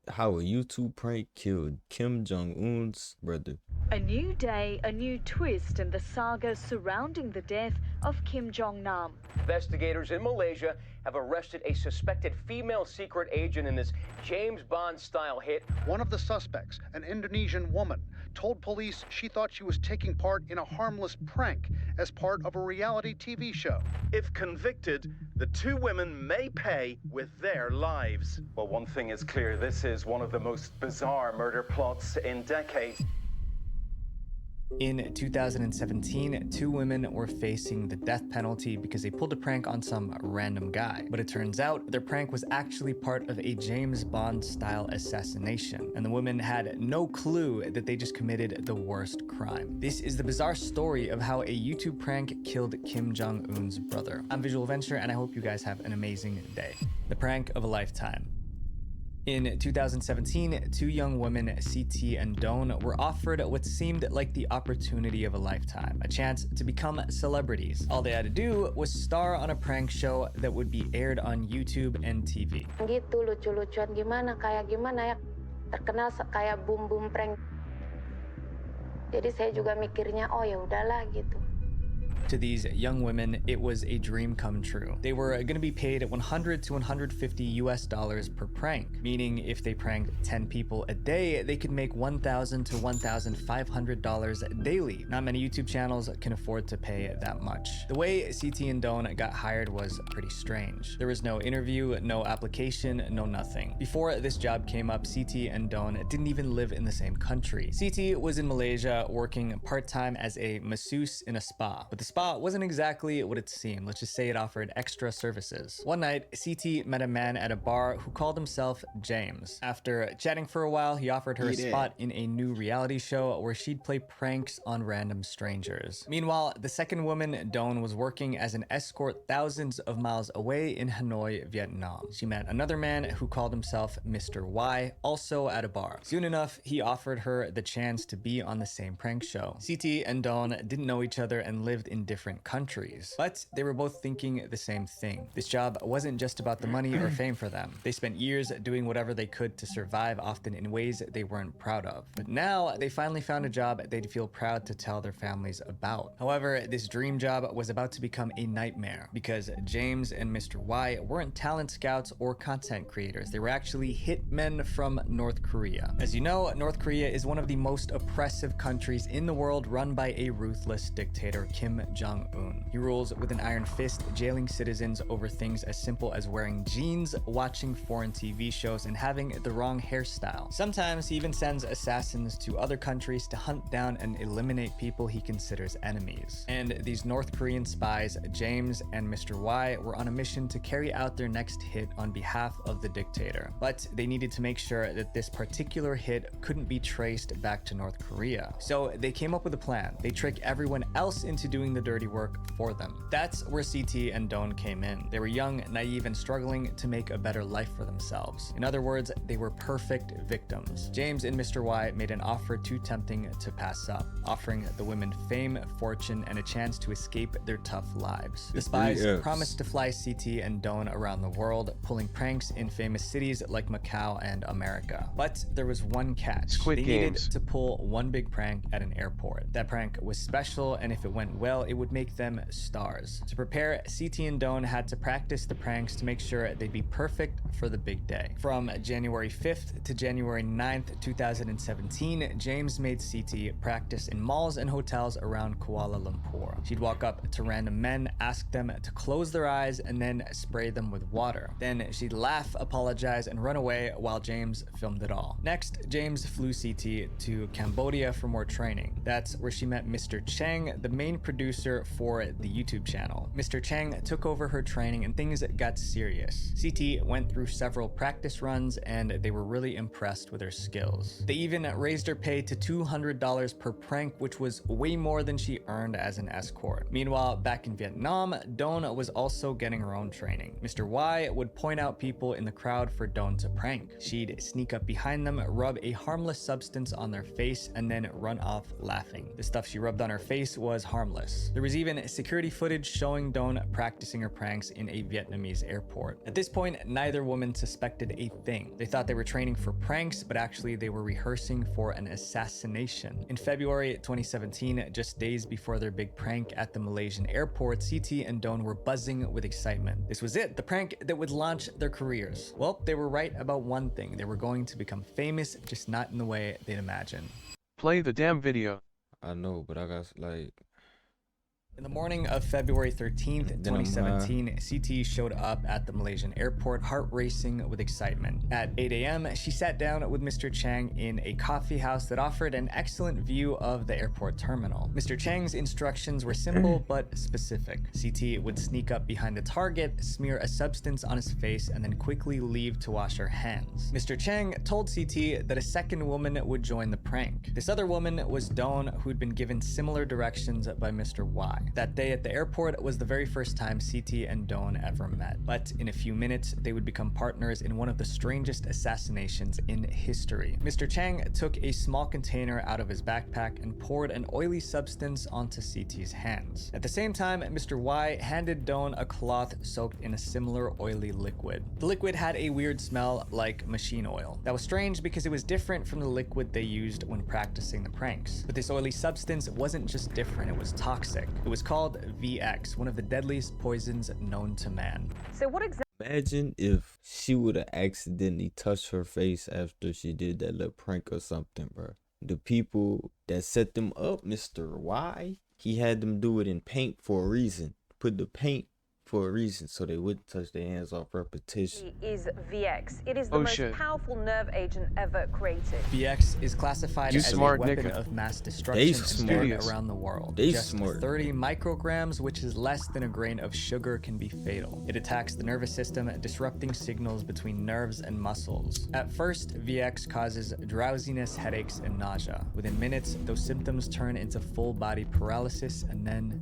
How a YouTube prank killed Kim Jong-un's brother. A new day, a new twist in the saga surrounding the death of Kim Jong-nam. Investigators in Malaysia have arrested a suspected female secret agent in this James Bond-style hit. One of the suspects, an Indonesian woman, told police she thought she was taking part in a harmless prank as part of a reality TV show. If convicted, the two women may pay with their lives. Well, one thing is clear, this is one of the most bizarre murder plots in decades. In 2017, two women were facing the death penalty because they pulled a prank on some random guy. But it turns out their prank was actually part of a James Bond-style assassination, and the women had no clue that they just committed the worst crime. This is the bizarre story of how a YouTube prank killed Kim Jong-un's brother. I'm Visual Venture, and I hope you guys have an amazing day. The prank of a lifetime. In 2017, two young women, CT and Don, were offered what seemed like the opportunity of a lifetime, a chance to become celebrities. All they had to do was star on a prank show that would be aired on YouTube and TV. Gitu lucu-lucuan gimana ya, terkenal kayak boom prank. Jadi saya juga mikirnya, oh ya udahlah gitu. To these young women, it was a dream come true. They were going to be paid $100 to $150 per prank, meaning if they pranked 10 people a day, they could make $1,000 to $1,500 daily. Not many YouTube channels can afford to pay that much. The way CT and Don got hired was pretty strange. There was no interview, no application, no nothing. Before this job came up, CT and Don didn't even live in the same country. CT was in Malaysia working part-time as a masseuse in a spa, but the spa wasn't exactly what it seemed. Let's just say it offered extra services. One night, CT met a man at a bar who called himself James. After chatting for a while, he offered her a spot in a new reality show where she'd play pranks on random strangers. Meanwhile, the second woman, Don, was working as an escort thousands of miles away in Hanoi, Vietnam. She met another man who called himself Mr. Y, also at a bar. Soon enough, he offered her the chance to be on the same prank show. CT and Don didn't know each other and lived in different countries, but they were both thinking the same thing. This job wasn't just about the money or fame for them. They spent years doing whatever they could to survive, often in ways they weren't proud of. But now they finally found a job they'd feel proud to tell their families about. However, this dream job was about to become a nightmare because James and Mr. Y weren't talent scouts or content creators. They were actually hitmen from North Korea. As you know, North Korea is one of the most oppressive countries in the world, run by a ruthless dictator, Kim Jong-un. He rules with an iron fist, jailing citizens over things as simple as wearing jeans, watching foreign TV shows, and having the wrong hairstyle. Sometimes he even sends assassins to other countries to hunt down and eliminate people he considers enemies. And these North Korean spies, James and Mr. Y, were on a mission to carry out their next hit on behalf of the dictator. But they needed to make sure that this particular hit couldn't be traced back to North Korea. So they came up with a plan. They trick everyone else into doing the dirty work for them. That's where CT and Don came in. They were young, naive, and struggling to make a better life for themselves. In other words, they were perfect victims. James and Mr. Y made an offer too tempting to pass up, offering the women fame, fortune, and a chance to escape their tough lives. The spies promised to fly CT and Don around the world, pulling pranks in famous cities like Macau and America. But there was one catch. They needed to pull one big prank at an airport. That prank was special, and if it went well, it would make them stars. To prepare, CT and Don had to practice the pranks to make sure they'd be perfect for the big day. From January 5th to January 9th, 2017, James made CT practice in malls and hotels around Kuala Lumpur. She'd walk up to random men, ask them to close their eyes, and then spray them with water. Then she'd laugh, apologize, and run away while James filmed it all. Next, James flew CT to Cambodia for more training. That's where she met Mr. Chang, the main producer for the YouTube channel. Mr. Chang took over her training and things got serious. CT went through several practice runs and they were really impressed with her skills. They even raised her pay to $200 per prank, which was way more than she earned as an escort. Meanwhile, back in Vietnam, Don was also getting her own training. Mr. Y would point out people in the crowd for Don to prank. She'd sneak up behind them, rub a harmless substance on their face, and then run off laughing. The stuff she rubbed on her face was harmless. worse. There was even security footage showing Dawn practicing her pranks in a Vietnamese airport. At this point, neither woman suspected a thing. They thought they were training for pranks, but actually they were rehearsing for an assassination. In February 2017, just days before their big prank at the Malaysian airport, CT and Dawn were buzzing with excitement. This was it, the prank that would launch their careers. Well, they were right about one thing. They were going to become famous, just not in the way they'd imagined. Play the damn video. I know, but I got like... In the morning of February 13th, 2017, CT showed up at the Malaysian airport, heart racing with excitement. At 8 a.m., she sat down with Mr. Chang in a coffee house that offered an excellent view of the airport terminal. Mr. Chang's instructions were simple but specific. CT would sneak up behind the target, smear a substance on his face, and then quickly leave to wash her hands. Mr. Chang told CT that a second woman would join the prank. This other woman was Dawn, who'd been given similar directions by Mr. Y. That day at the airport was the very first time CT and Dawn ever met. But in a few minutes, they would become partners in one of the strangest assassinations in history. Mr. Chang took a small container out of his backpack and poured an oily substance onto CT's hands. At the same time, Mr. Y handed Dawn a cloth soaked in a similar oily liquid. The liquid had a weird smell like machine oil. That was strange because it was different from the liquid they used when practicing the pranks. But this oily substance wasn't just different, it was toxic. It was called VX, one of the deadliest poisons known to man. So what exactly? Imagine if she would have accidentally touched her face after she did that little prank or something, bro. The people that set them up, Mr. Y, he had them do it in paint for a reason. Put the paint for a reason so they wouldn't touch their hands off repetition. Is VX. It is the most powerful nerve agent ever created. VX is classified as a weapon of mass destruction and spread around the world. Just 30 micrograms, which is less than a grain of sugar, can be fatal. It attacks the nervous system, disrupting signals between nerves and muscles. At first, VX causes drowsiness, headaches, and nausea. Within minutes, those symptoms turn into full body paralysis and then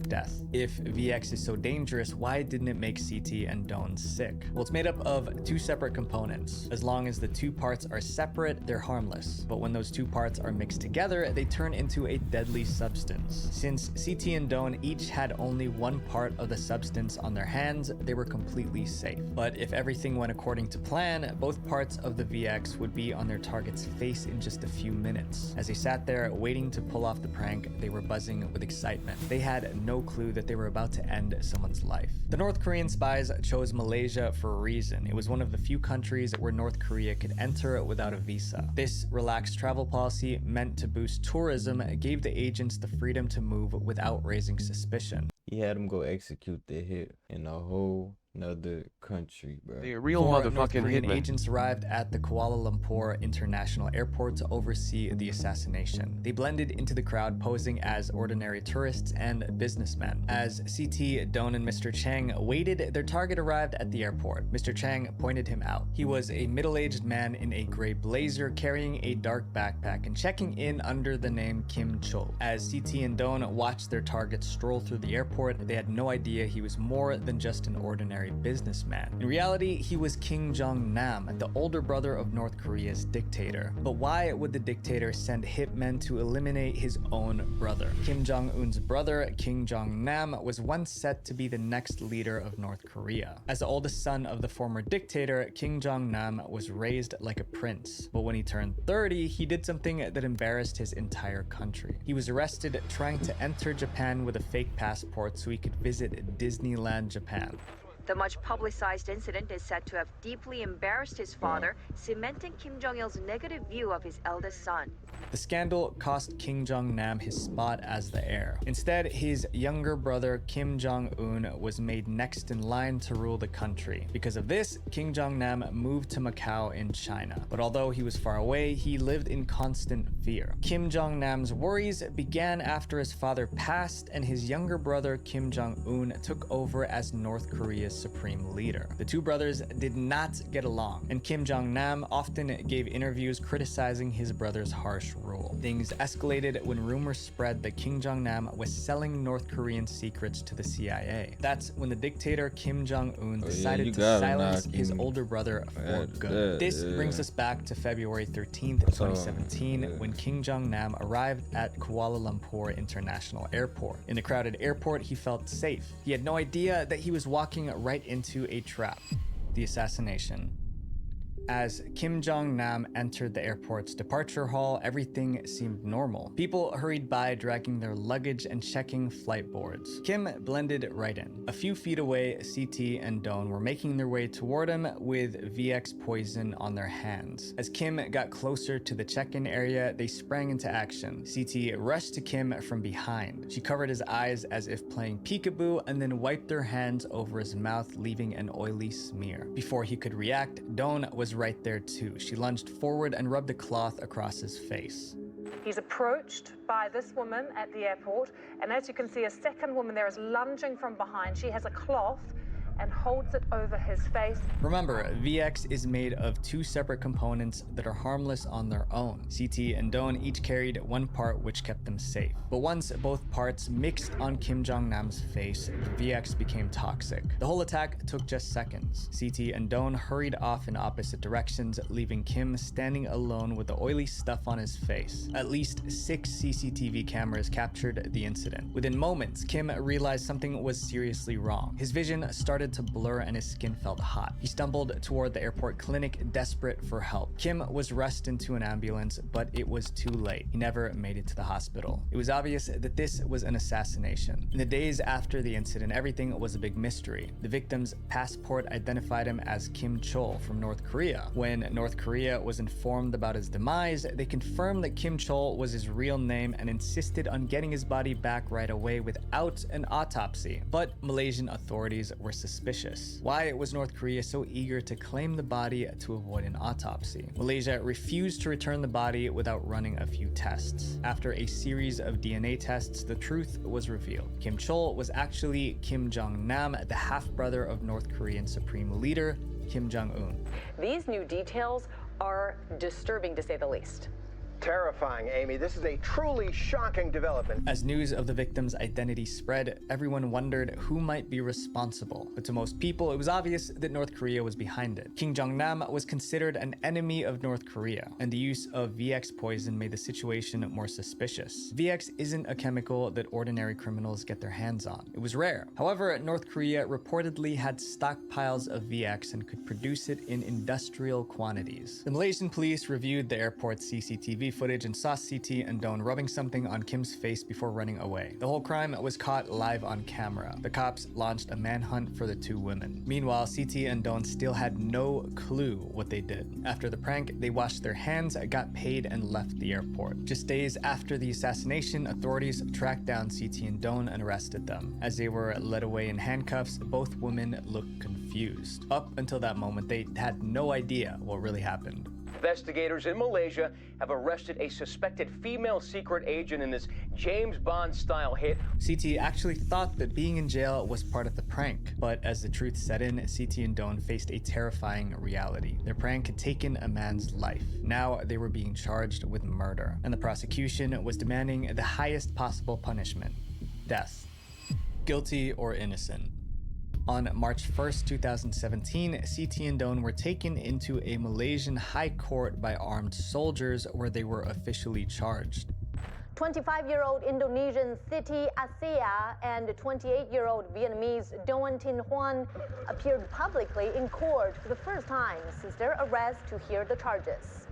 death. If VX is so dangerous, why didn't it make CT and Dawn sick? Well, it's made up of two separate components. As long as the two parts are separate, they're harmless. But when those two parts are mixed together, they turn into a deadly substance. Since CT and Dawn each had only one part of the substance on their hands, they were completely safe. But if everything went according to plan, both parts of the VX would be on their target's face in just a few minutes. As they sat there waiting to pull off the prank, they were buzzing with excitement. They had no clue that they were about to end someone's life. The North Korean spies chose Malaysia for a reason. It was one of the few countries where North Korea could enter without a visa. This relaxed travel policy, meant to boost tourism, gave the agents the freedom to move without raising suspicion. He had them go execute the hit in a whole another country, bro. The real Four motherfucking North Korean hitman. agents arrived at the Kuala Lumpur International Airport to oversee the assassination. They blended into the crowd, posing as ordinary tourists and businessmen. As CT, Dawn, and Mr. Chang waited, their target arrived at the airport. Mr. Chang pointed him out. He was a middle-aged man in a gray blazer carrying a dark backpack and checking in under the name Kim Chol. As CT and Dawn watched their target stroll through the airport, they had no idea he was more than just an ordinary businessman. In reality, he was Kim Jong-nam, the older brother of North Korea's dictator. But why would the dictator send hitmen to eliminate his own brother? Kim Jong-un's brother, Kim Jong-nam, was once set to be the next leader of North Korea. As the oldest son of the former dictator, Kim Jong-nam was raised like a prince. But when he turned 30, he did something that embarrassed his entire country. He was arrested trying to enter Japan with a fake passport so he could visit Disneyland Japan. The much publicized incident is said to have deeply embarrassed his father, cementing Kim Jong-il's negative view of his eldest son. The scandal cost Kim Jong-nam his spot as the heir. Instead, his younger brother Kim Jong-un was made next in line to rule the country. Because of this, Kim Jong-nam moved to Macau in China. But although he was far away, he lived in constant fear. Kim Jong-nam's worries began after his father passed and his younger brother Kim Jong-un took over as North Korea's Korea's supreme leader. The two brothers did not get along, and Kim Jong-nam often gave interviews criticizing his brother's harsh rule. Things escalated when rumors spread that Kim Jong-nam was selling North Korean secrets to the CIA. That's when the dictator Kim Jong-un decided to silence his older brother for good. This brings us back to February 13th, 2017, when Kim Jong-nam arrived at Kuala Lumpur International Airport. In the crowded airport, he felt safe. He had no idea that he was walking right into a trap: the assassination. As Kim Jong-nam entered the airport's departure hall, everything seemed normal. People hurried by, dragging their luggage and checking flight boards. Kim blended right in. A few feet away, CT and Don were making their way toward him with VX poison on their hands. As Kim got closer to the check-in area, they sprang into action. CT rushed to Kim from behind. She covered his eyes as if playing peekaboo and then wiped her hands over his mouth, leaving an oily smear. Before he could react, Don was right there too. She lunged forward and rubbed a cloth across his face. He's approached by this woman at the airport, and as you can see, a second woman there is lunging from behind. She has a cloth and holds it over his face. Remember, VX is made of two separate components that are harmless on their own. CT and Don each carried one part which kept them safe. But once both parts mixed on Kim Jong-nam's face, the VX became toxic. The whole attack took just seconds. CT and Don hurried off in opposite directions, leaving Kim standing alone with the oily stuff on his face. At least 6 CCTV cameras captured the incident. Within moments, Kim realized something was seriously wrong. His vision started to blur and his skin felt hot. He stumbled toward the airport clinic, desperate for help. Kim was rushed into an ambulance, but it was too late. He never made it to the hospital. It was obvious that this was an assassination. In the days after the incident, everything was a big mystery. The victim's passport identified him as Kim Chol from North Korea. When North Korea was informed about his demise, they confirmed that Kim Chol was his real name and insisted on getting his body back right away without an autopsy. But Malaysian authorities were suspicious. Why was North Korea so eager to claim the body to avoid an autopsy? Malaysia refused to return the body without running a few tests. After a series of DNA tests, the truth was revealed. Kim Chol was actually Kim Jong-nam, the half-brother of North Korean Supreme Leader Kim Jong-un. These new details are disturbing, to say the least. Terrifying, Amy. This is a truly shocking development. As news of the victim's identity spread, everyone wondered who might be responsible. But to most people, it was obvious that North Korea was behind it. Kim Jong-nam was considered an enemy of North Korea, and the use of VX poison made the situation more suspicious. VX isn't a chemical that ordinary criminals get their hands on. It was rare. However, North Korea reportedly had stockpiles of VX and could produce it in industrial quantities. The Malaysian police reviewed the airport's CCTV footage and saw CT and Don rubbing something on Kim's face before running away. The whole crime was caught live on camera. The cops launched a manhunt for the two women. Meanwhile, CT and Don still had no clue what they did. After the prank, they washed their hands, got paid, and left the airport. Just days after the assassination, authorities tracked down CT and Don and arrested them. As they were led away in handcuffs, both women looked confused. Up until that moment, they had no idea what really happened. Investigators in Malaysia have arrested a suspected female secret agent in this James Bond-style hit. CT actually thought that being in jail was part of the prank, but as the truth set in, CT and Don faced a terrifying reality. Their prank had taken a man's life. Now they were being charged with murder, and the prosecution was demanding the highest possible punishment: death. Guilty or innocent? On March 1st, 2017, CT and Don were taken into a Malaysian high court by armed soldiers where they were officially charged. 25-year-old Indonesian Siti Asia and 28-year-old Vietnamese Doan Tin Huan appeared publicly in court for the first time since their arrest to hear the charges.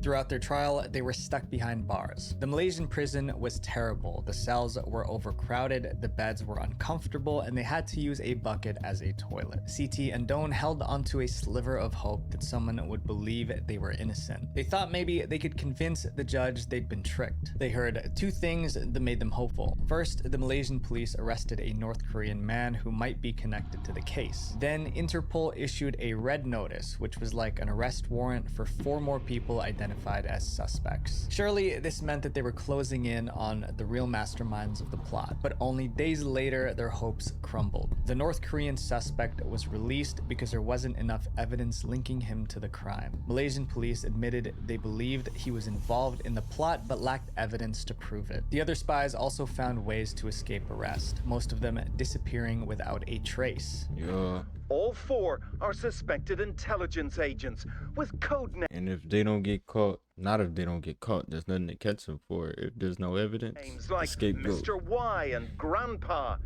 Throughout their trial, they were stuck behind bars. The Malaysian prison was terrible. The cells were overcrowded, the beds were uncomfortable, and they had to use a bucket as a toilet. CT and Don held onto a sliver of hope that someone would believe they were innocent. They thought maybe they could convince the judge they'd been tricked. They heard two things that made them hopeful. First, the Malaysian police arrested a North Korean man who might be connected to the case. Then Interpol issued a red notice, which was like an arrest warrant for 4 more people identified identified as suspects. Surely, this meant that they were closing in on the real masterminds of the plot, but only days later, their hopes crumbled. The North Korean suspect was released because there wasn't enough evidence linking him to the crime. Malaysian police admitted they believed he was involved in the plot, but lacked evidence to prove it. The other spies also found ways to escape arrest, most of them disappearing without a trace. Yeah. All four are suspected intelligence agents with code names. And if they don't get caught, not if they don't get caught, there's nothing to catch them for. If there's no evidence, Names like scapegoat. Mr. Y and Grandpa,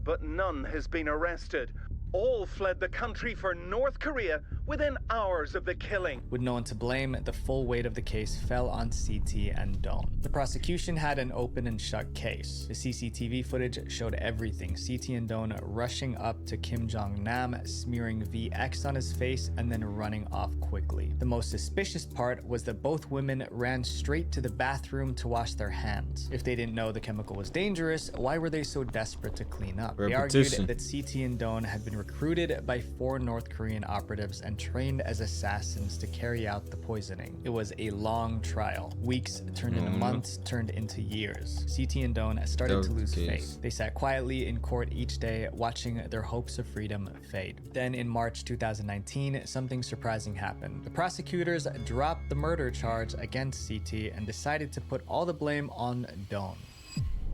but none has been arrested. All fled the country for North Korea within hours of the killing. With no one to blame, the full weight of the case fell on CT and Dong. The prosecution had an open and shut case. The CCTV footage showed everything. CT and Dong rushing up to Kim Jong-nam, smearing VX on his face, and then running off quickly. The most suspicious part was that both women ran straight to the bathroom to wash their hands. If they didn't know the chemical was dangerous, why were they so desperate to clean up? They argued that CT and Dong had been recruited by 4 North Korean operatives and trained as assassins to carry out the poisoning. It was a long trial. Weeks turned into months, turned into years. CT and Dong started to lose faith. They sat quietly in court each day, watching their hopes of freedom fade. Then in March 2019, something surprising happened. The prosecutors dropped the murder charge against CT and decided to put all the blame on Dong.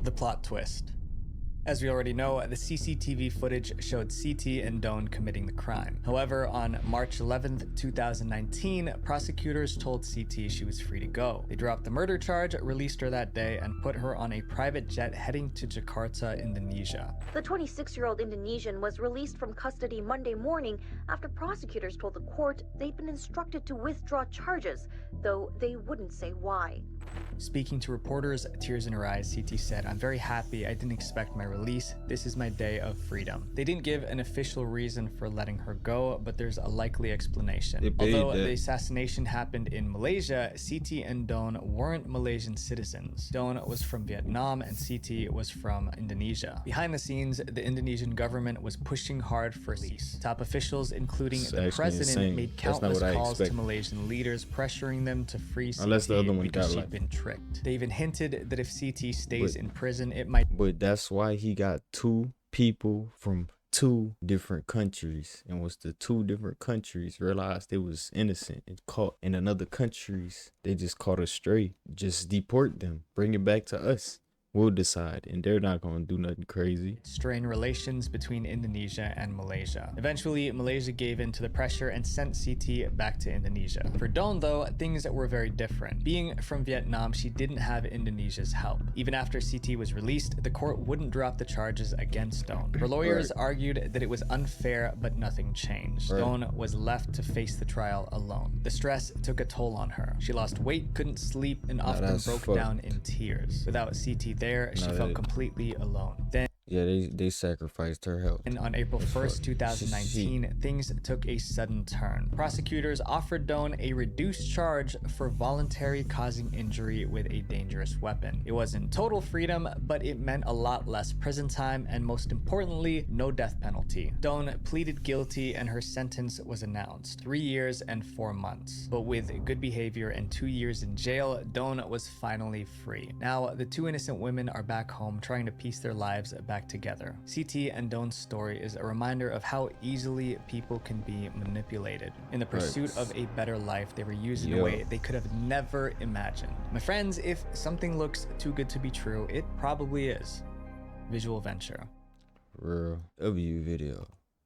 The plot twist. As we already know, the CCTV footage showed CT and Dong committing the crime. However, on March 11th, 2019, prosecutors told CT she was free to go. They dropped the murder charge, released her that day, and put her on a private jet heading to Jakarta, Indonesia. The 26-year-old Indonesian was released from custody Monday morning after prosecutors told the court they'd been instructed to withdraw charges, though they wouldn't say why. Speaking to reporters, tears in her eyes, CT said, "I'm very happy. I didn't expect my release. This is my day of freedom." They didn't give an official reason for letting her go, but there's a likely explanation. Although the assassination happened in Malaysia, CT and Dong weren't Malaysian citizens. Dong was from Vietnam and CT was from Indonesia. Behind the scenes, the Indonesian government was pushing hard for release. Top officials, including the president, made countless calls to Malaysian leaders, pressuring them to free CT because she'd been tricked. They even hinted that if CT stays in prison, it might... But that's why he got 2 people from 2 different countries, and once the 2 different countries realized they was innocent and caught in another countries, they just caught us straight. Just deport them, bring it back to us. We'll decide, and they're not going to do nothing crazy. Strain relations between Indonesia and Malaysia. Eventually, Malaysia gave in to the pressure and sent CT back to Indonesia. For Dong, though, things were very different. Being from Vietnam, she didn't have Indonesia's help. Even after CT was released, the court wouldn't drop the charges against Dong. Her lawyers argued that it was unfair, but nothing changed. Dong was left to face the trial alone. The stress took a toll on her. She lost weight, couldn't sleep, and often broke down in tears. Without CT there, she felt completely alone. Then they sacrificed her health. And on April 1st, 2019, things took a sudden turn. Prosecutors offered Dong a reduced charge for voluntary causing injury with a dangerous weapon. It wasn't total freedom, but it meant a lot less prison time and, most importantly, no death penalty. Dong pleaded guilty and her sentence was announced: 3 years and 4 months. But with good behavior and 2 years in jail, Dong was finally free. Now, the 2 innocent women are back home trying to piece their lives back together. CT and Dong's story is a reminder of how easily people can be manipulated. In the pursuit of a better life, they were used in a way they could have never imagined. My friends, if something looks too good to be true, it probably is. Visual Venture. Real W video.